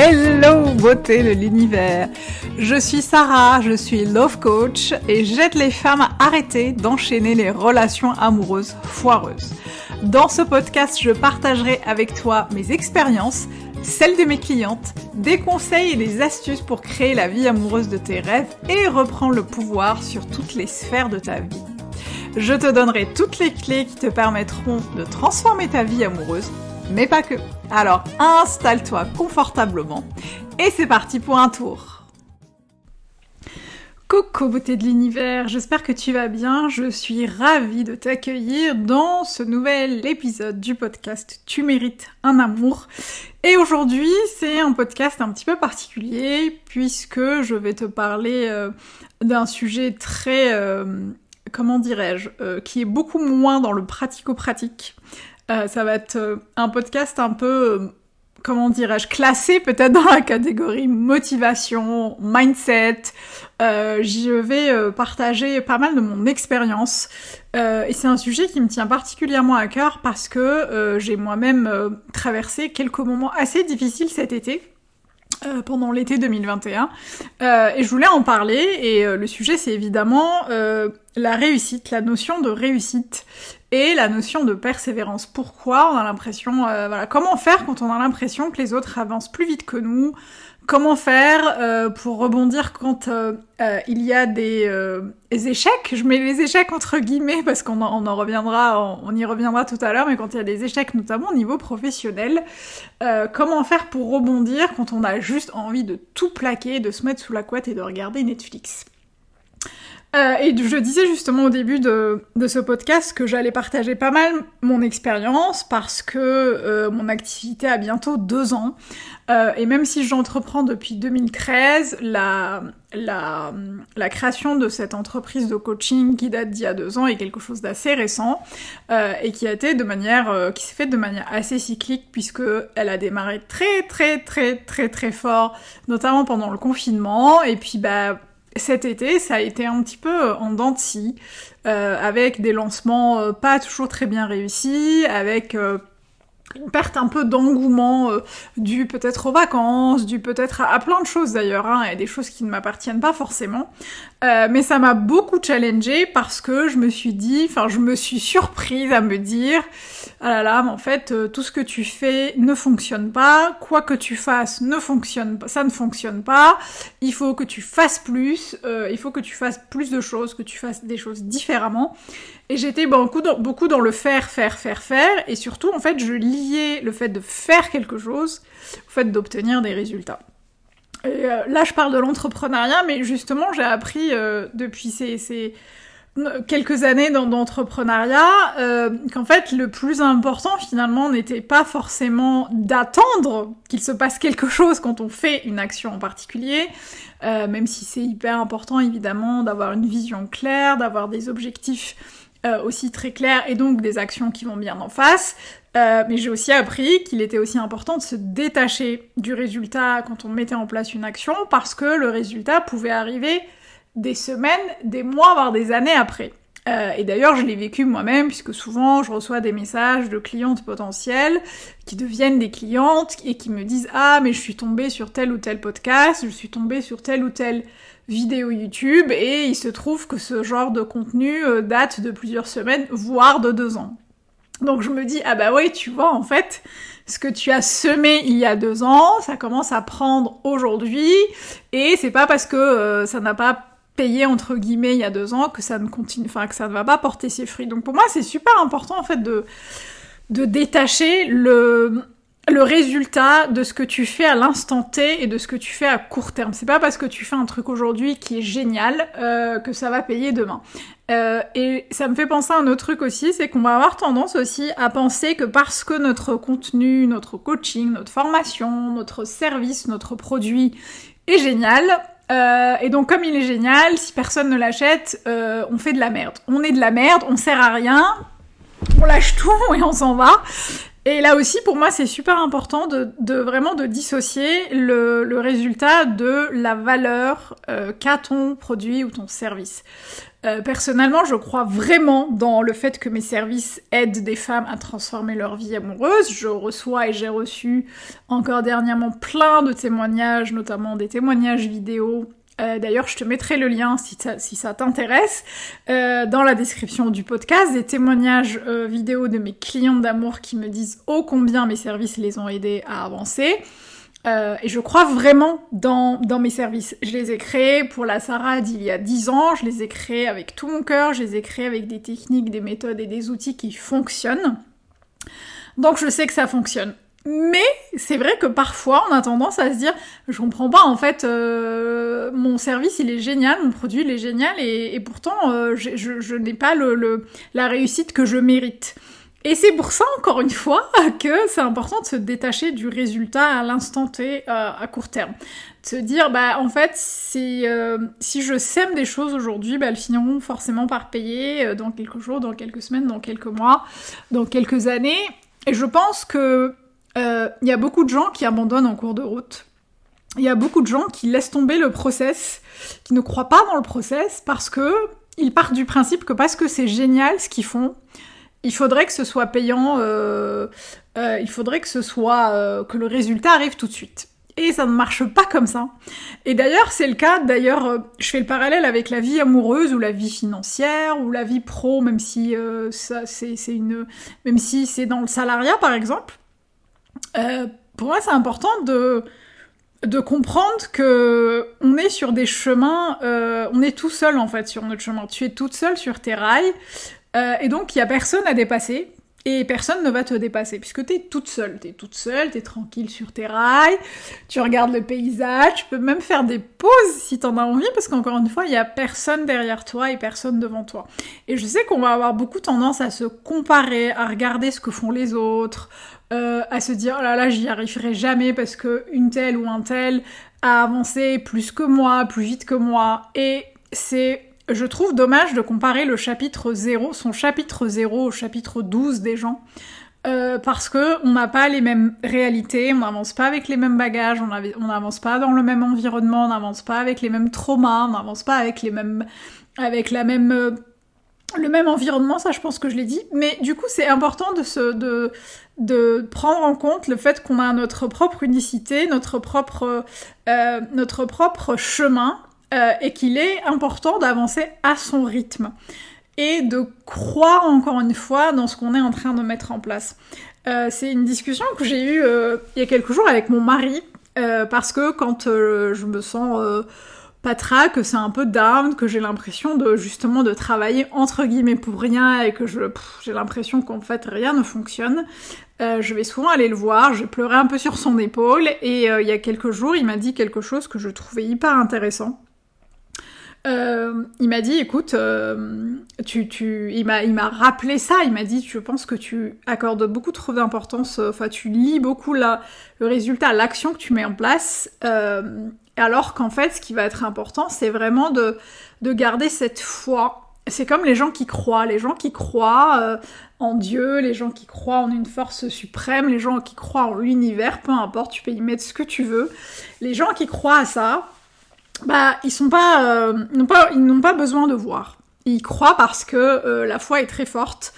Hello beauté de l'univers. Je suis Sarah, je suis love coach et j'aide les femmes à arrêter d'enchaîner les relations amoureuses foireuses. Dans ce podcast, je partagerai avec toi mes expériences, celles de mes clientes, des conseils et des astuces pour créer la vie amoureuse de tes rêves et reprendre le pouvoir sur toutes les sphères de ta vie. Je te donnerai toutes les clés qui te permettront de transformer ta vie amoureuse, mais pas que. Alors installe-toi confortablement et c'est parti pour un tour. Coucou beauté de l'univers, j'espère que tu vas bien, je suis ravie de t'accueillir dans ce nouvel épisode du podcast Tu mérites un amour. Et aujourd'hui c'est un podcast un petit peu particulier puisque je vais te parler d'un sujet très, qui est beaucoup moins dans le pratico-pratique. Ça va être un podcast un peu, classé peut-être dans la catégorie motivation, mindset. Je vais partager pas mal de mon expérience. Et c'est un sujet qui me tient particulièrement à cœur parce que j'ai moi-même traversé quelques moments assez difficiles cet été. Pendant l'été 2021 et je voulais en parler et le sujet c'est évidemment la réussite, la notion de réussite et la notion de persévérance. Pourquoi on a l'impression, comment faire quand on a l'impression que les autres avancent plus vite que nous? Comment faire pour rebondir quand il y a des échecs? Je mets les échecs entre guillemets parce qu'on y reviendra tout à l'heure, mais quand il y a des échecs, notamment au niveau professionnel, comment faire pour rebondir quand on a juste envie de tout plaquer, de se mettre sous la couette et de regarder Netflix? Et je disais justement au début de ce podcast que j'allais partager pas mal mon expérience parce que mon activité a bientôt 2 ans et même si j'entreprends depuis 2013, la création de cette entreprise de coaching qui date d'il y a 2 ans est quelque chose d'assez récent et qui s'est fait de manière assez cyclique puisque elle a démarré très fort, notamment pendant le confinement et puis cet été, ça a été un petit peu en dents de scie, avec des lancements pas toujours très bien réussis, avec une perte un peu d'engouement dû peut-être aux vacances, dû peut-être à plein de choses d'ailleurs, et des choses qui ne m'appartiennent pas forcément. Mais ça m'a beaucoup challengée parce que je me suis surprise à me dire ah là là, mais en fait, tout ce que tu fais ne fonctionne pas, quoi que tu fasses ça ne fonctionne pas, il faut que tu fasses plus, il faut que tu fasses plus de choses, que tu fasses des choses différemment. Et j'étais beaucoup dans le faire, et surtout, en fait, je liais le fait de faire quelque chose au fait d'obtenir des résultats. Et là, je parle de l'entrepreneuriat, mais justement, j'ai appris depuis ces quelques années d'entrepreneuriat qu'en fait, le plus important, finalement, n'était pas forcément d'attendre qu'il se passe quelque chose quand on fait une action en particulier, même si c'est hyper important, évidemment, d'avoir une vision claire, d'avoir des objectifs aussi très clairs, et donc des actions qui vont bien en face. Mais j'ai aussi appris qu'il était aussi important de se détacher du résultat quand on mettait en place une action, parce que le résultat pouvait arriver des semaines, des mois, voire des années après. Et d'ailleurs, je l'ai vécu moi-même, puisque souvent, je reçois des messages de clientes potentielles qui deviennent des clientes et qui me disent « Ah, mais je suis tombée sur tel ou tel podcast, je suis tombée sur telle ou telle vidéo YouTube, et il se trouve que ce genre de contenu date de plusieurs semaines, voire de 2 ans. » Donc je me dis « Ah bah oui, tu vois, en fait, ce que tu as semé il y a 2 ans, ça commence à prendre aujourd'hui, et c'est pas parce que ça n'a pas payé entre guillemets il y a 2 ans que ça ne va pas porter ses fruits. » Donc pour moi c'est super important en fait de détacher le résultat de ce que tu fais à l'instant T et de ce que tu fais à court terme. C'est pas parce que tu fais un truc aujourd'hui qui est génial que ça va payer demain. Et ça me fait penser à un autre truc aussi, c'est qu'on va avoir tendance aussi à penser que parce que notre contenu, notre coaching, notre formation, notre service, notre produit est génial, et donc comme il est génial, si personne ne l'achète, on fait de la merde. On est de la merde, on sert à rien, on lâche tout et on s'en va. Et là aussi, pour moi, c'est super important de vraiment de dissocier le résultat de la valeur qu'a ton produit ou ton service. Personnellement, je crois vraiment dans le fait que mes services aident des femmes à transformer leur vie amoureuse. Je reçois et j'ai reçu encore dernièrement plein de témoignages, notamment des témoignages vidéo. D'ailleurs, je te mettrai le lien si ça t'intéresse dans la description du podcast, des témoignages vidéo de mes clientes d'amour qui me disent ô combien mes services les ont aidés à avancer. Et je crois vraiment dans mes services. Je les ai créés pour la Sarah d'il y a 10 ans, je les ai créés avec tout mon cœur, je les ai créés avec des techniques, des méthodes et des outils qui fonctionnent. Donc je sais que ça fonctionne. Mais c'est vrai que parfois on a tendance à se dire je comprends pas en fait mon service il est génial, mon produit il est génial et pourtant je n'ai pas la réussite que je mérite. Et c'est pour ça, encore une fois, que c'est important de se détacher du résultat à l'instant T, à court terme. De se dire, bah, en fait, si je sème des choses aujourd'hui, bah, elles finiront forcément par payer dans quelques jours, dans quelques semaines, dans quelques mois, dans quelques années. Et je pense que y a beaucoup de gens qui abandonnent en cours de route. Il y a beaucoup de gens qui laissent tomber le process, qui ne croient pas dans le process, parce que ils partent du principe que parce que c'est génial ce qu'ils font, il faudrait que ce soit payant, il faudrait que que le résultat arrive tout de suite. Et ça ne marche pas comme ça. Et d'ailleurs, c'est le cas, je fais le parallèle avec la vie amoureuse ou la vie financière ou la vie pro, même si même si c'est dans le salariat par exemple. Pour moi, c'est important de comprendre que on est sur des chemins, on est tout seul en fait sur notre chemin. Tu es toute seule sur tes rails. Et donc, il y a personne à dépasser, et personne ne va te dépasser, puisque t'es toute seule, t'es tranquille sur tes rails, tu regardes le paysage, tu peux même faire des pauses si t'en as envie, parce qu'encore une fois, il y a personne derrière toi et personne devant toi. Et je sais qu'on va avoir beaucoup tendance à se comparer, à regarder ce que font les autres, à se dire, oh là là, j'y arriverai jamais parce que une telle ou un tel a avancé plus que moi, plus vite que moi, et je trouve dommage de comparer son chapitre 0 au chapitre 12 des gens, parce que on n'a pas les mêmes réalités, on n'avance pas avec les mêmes bagages, on n'avance pas dans le même environnement, on n'avance pas avec les mêmes traumas, on n'avance pas avec le même environnement, ça je pense que je l'ai dit, mais du coup c'est important de prendre en compte le fait qu'on a notre propre unicité, notre propre chemin, et qu'il est important d'avancer à son rythme et de croire encore une fois dans ce qu'on est en train de mettre en place. C'est une discussion que j'ai eue il y a quelques jours avec mon mari, parce que quand je me sens patra, que c'est un peu down, que j'ai l'impression justement de travailler entre guillemets pour rien et que j'ai l'impression qu'en fait rien ne fonctionne, je vais souvent aller le voir, je pleurais un peu sur son épaule et il y a quelques jours il m'a dit quelque chose que je trouvais hyper intéressant. Il m'a dit, écoute, il m'a rappelé ça, il m'a dit, je pense que tu accordes beaucoup trop d'importance, tu lis beaucoup le résultat, l'action que tu mets en place, alors qu'en fait, ce qui va être important, c'est vraiment de garder cette foi. C'est comme les gens qui croient en Dieu, les gens qui croient en une force suprême, les gens qui croient en l'univers, peu importe, tu peux y mettre ce que tu veux. Les gens qui croient à ça, bah, ils n'ont pas besoin de voir. Ils croient parce que la foi est très forte.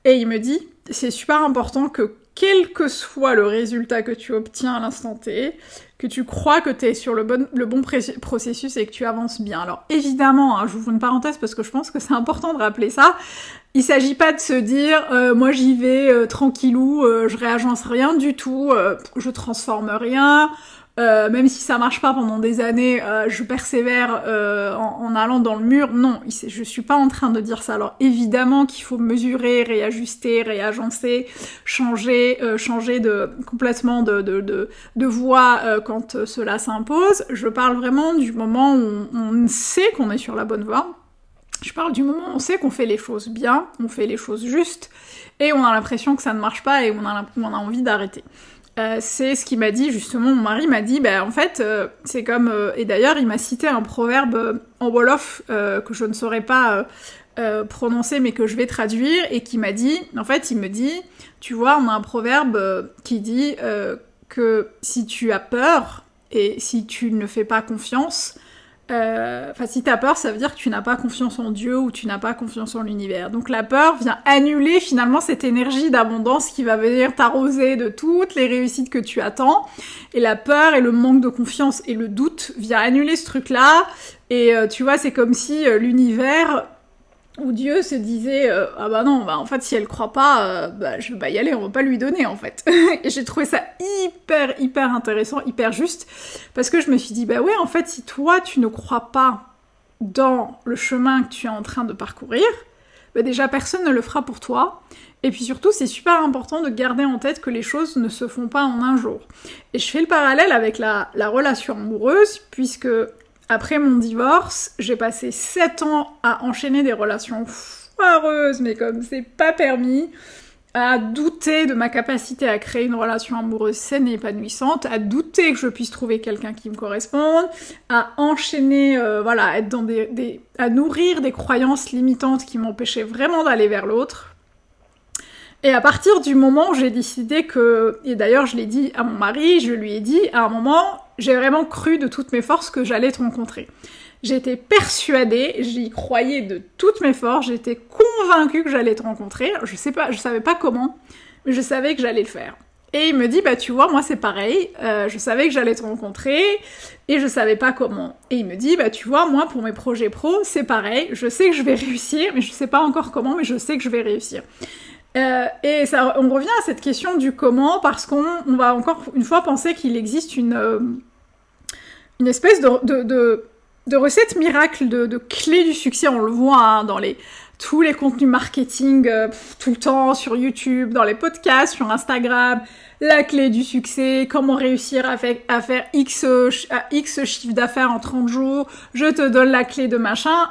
Et il me dit, c'est super important que quel que soit le résultat que tu obtiens à l'instant T, que tu crois que tu es sur le bon processus et que tu avances bien. Alors évidemment, hein, j'ouvre une parenthèse parce que je pense que c'est important de rappeler ça, il s'agit pas de se dire moi j'y vais tranquillou, je réagence rien du tout, je transforme rien, même si ça marche pas pendant des années, je persévère en allant dans le mur. Non, je suis pas en train de dire ça. Alors évidemment qu'il faut mesurer, réajuster, réagencer, changer complètement de voie quand cela s'impose. Je parle vraiment du moment où on sait qu'on est sur la bonne voie. Je parle du moment où on sait qu'on fait les choses bien, on fait les choses justes, et on a l'impression que ça ne marche pas et on a envie d'arrêter. C'est ce qu'il m'a dit, justement, mon mari m'a dit, en fait, c'est comme... et d'ailleurs, il m'a cité un proverbe en wolof que je ne saurais pas prononcer, mais que je vais traduire, et qui m'a dit, en fait, il me dit, tu vois, on a un proverbe qui dit que si tu as peur, et si tu ne fais pas confiance, Enfin, si t'as peur, ça veut dire que tu n'as pas confiance en Dieu ou tu n'as pas confiance en l'univers. Donc la peur vient annuler finalement cette énergie d'abondance qui va venir t'arroser de toutes les réussites que tu attends. Et la peur et le manque de confiance et le doute vient annuler ce truc-là. Et tu vois, c'est comme si l'univers ou Dieu se disait ah bah non, bah en fait si elle croit pas, bah je vais pas y aller, on va pas lui donner en fait. Et j'ai trouvé ça hyper intéressant, hyper juste, parce que je me suis dit bah ouais en fait si toi tu ne crois pas dans le chemin que tu es en train de parcourir, bah déjà personne ne le fera pour toi. Et puis surtout c'est super important de garder en tête que les choses ne se font pas en un jour. Et je fais le parallèle avec la relation amoureuse, puisque après mon divorce, j'ai passé 7 ans à enchaîner des relations foireuses, mais comme c'est pas permis, à douter de ma capacité à créer une relation amoureuse saine et épanouissante, à douter que je puisse trouver quelqu'un qui me corresponde, à enchaîner, à être dans à nourrir des croyances limitantes qui m'empêchaient vraiment d'aller vers l'autre. Et à partir du moment où j'ai décidé que, et d'ailleurs je l'ai dit à mon mari, je lui ai dit, à un moment, j'ai vraiment cru de toutes mes forces que j'allais te rencontrer. J'étais persuadée, j'y croyais de toutes mes forces, j'étais convaincue que j'allais te rencontrer. Je savais pas comment, mais je savais que j'allais le faire. Et il me dit, bah tu vois, moi c'est pareil, je savais que j'allais te rencontrer, et je savais pas comment. Et il me dit, bah tu vois, moi pour mes projets pro, c'est pareil, je sais que je vais réussir, mais je sais pas encore comment, mais je sais que je vais réussir. Et ça, on revient à cette question du comment, parce qu'on va encore une fois penser qu'il existe une espèce de recette miracle, de clé du succès. On le voit hein, dans tous les contenus marketing, tout le temps, sur YouTube, dans les podcasts, sur Instagram, la clé du succès, comment réussir à faire X chiffre d'affaires en 30 jours, je te donne la clé de machin.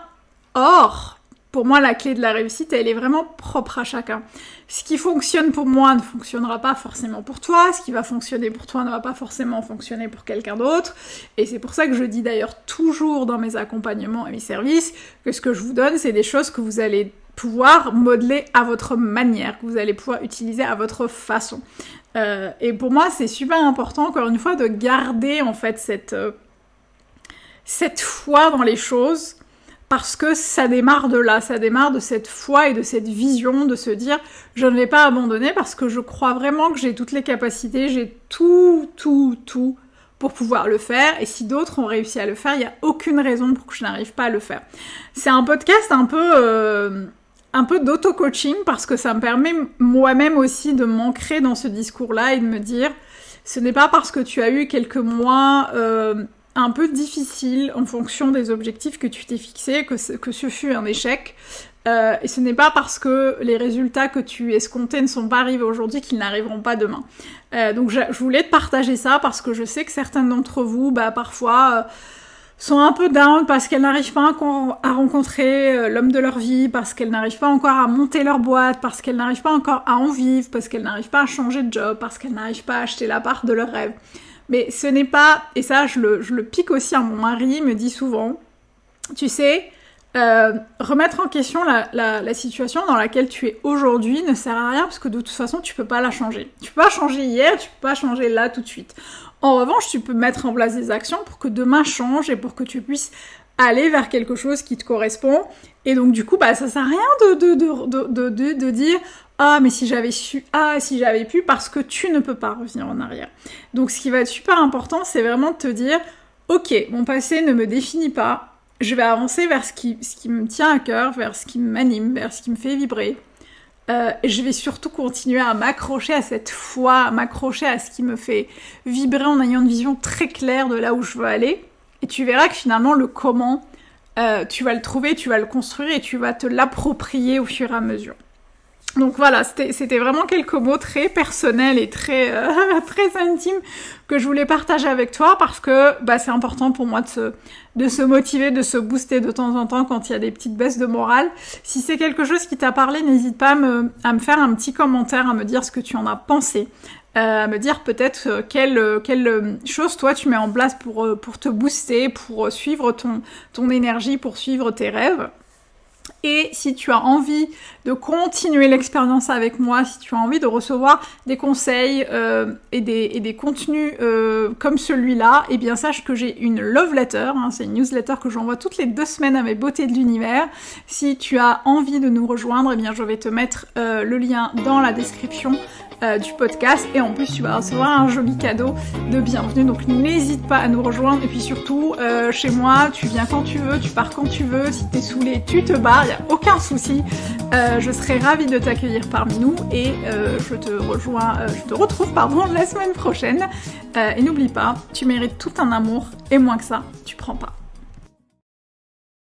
Or, pour moi, la clé de la réussite, elle est vraiment propre à chacun. Ce qui fonctionne pour moi ne fonctionnera pas forcément pour toi, ce qui va fonctionner pour toi ne va pas forcément fonctionner pour quelqu'un d'autre, et c'est pour ça que je dis d'ailleurs toujours dans mes accompagnements et mes services que ce que je vous donne, c'est des choses que vous allez pouvoir modeler à votre manière, que vous allez pouvoir utiliser à votre façon. Et pour moi, c'est super important, encore une fois, de garder en fait cette foi dans les choses, parce que ça démarre de là, ça démarre de cette foi et de cette vision de se dire « je ne vais pas abandonner parce que je crois vraiment que j'ai toutes les capacités, j'ai tout pour pouvoir le faire, et si d'autres ont réussi à le faire, il n'y a aucune raison pour que je n'arrive pas à le faire. » C'est un podcast un peu d'auto-coaching, parce que ça me permet moi-même aussi de m'ancrer dans ce discours-là et de me dire « ce n'est pas parce que tu as eu quelques mois... un peu difficile en fonction des objectifs que tu t'es fixés, que ce fut un échec. Et ce n'est pas parce que les résultats que tu escomptais ne sont pas arrivés aujourd'hui qu'ils n'arriveront pas demain. Donc je voulais te partager ça parce que je sais que certaines d'entre vous, parfois, sont un peu down parce qu'elles n'arrivent pas encore à rencontrer l'homme de leur vie, parce qu'elles n'arrivent pas encore à monter leur boîte, parce qu'elles n'arrivent pas encore à en vivre, parce qu'elles n'arrivent pas à changer de job, parce qu'elles n'arrivent pas à acheter l'appart de leur rêve. Mais ce n'est pas, et ça je le pique aussi à mon mari, il me dit souvent, tu sais, remettre en question la situation dans laquelle tu es aujourd'hui ne sert à rien, parce que de toute façon tu peux pas la changer. Tu peux pas changer hier, tu peux pas changer là tout de suite. En revanche, tu peux mettre en place des actions pour que demain change et pour que tu puisses aller vers quelque chose qui te correspond. Et donc du coup, ça sert à rien de dire ah mais si j'avais su, ah si j'avais pu, parce que tu ne peux pas revenir en arrière. Donc ce qui va être super important, c'est vraiment de te dire ok, mon passé ne me définit pas, je vais avancer vers ce qui me tient à cœur, vers ce qui m'anime, vers ce qui me fait vibrer. Je vais surtout continuer à m'accrocher à cette foi, à m'accrocher à ce qui me fait vibrer en ayant une vision très claire de là où je veux aller. Et tu verras que finalement le comment, tu vas le trouver, tu vas le construire et tu vas te l'approprier au fur et à mesure. Donc voilà, c'était vraiment quelques mots très personnels et très intimes que je voulais partager avec toi, parce que c'est important pour moi de se motiver, de se booster de temps en temps quand il y a des petites baisses de morale. Si c'est quelque chose qui t'a parlé, n'hésite pas à me faire un petit commentaire, à me dire ce que tu en as pensé, à me dire peut-être quelle chose toi tu mets en place pour te booster, pour suivre ton énergie, pour suivre tes rêves. Et si tu as envie de continuer l'expérience avec moi, si tu as envie de recevoir des conseils et des contenus comme celui-là, eh bien sache que j'ai une love letter, hein, c'est une newsletter que j'envoie toutes les 2 semaines à mes beautés de l'univers. Si tu as envie de nous rejoindre, eh bien je vais te mettre le lien dans la description du podcast, et en plus tu vas recevoir un joli cadeau de bienvenue, donc n'hésite pas à nous rejoindre. Et puis surtout, chez moi, tu viens quand tu veux, tu pars quand tu veux, si t'es saoulé, tu te barres, il n'y a aucun souci. Je serai ravie de t'accueillir parmi nous, et je te retrouve la semaine prochaine. Et n'oublie pas, tu mérites tout un amour, et moins que ça, tu prends pas.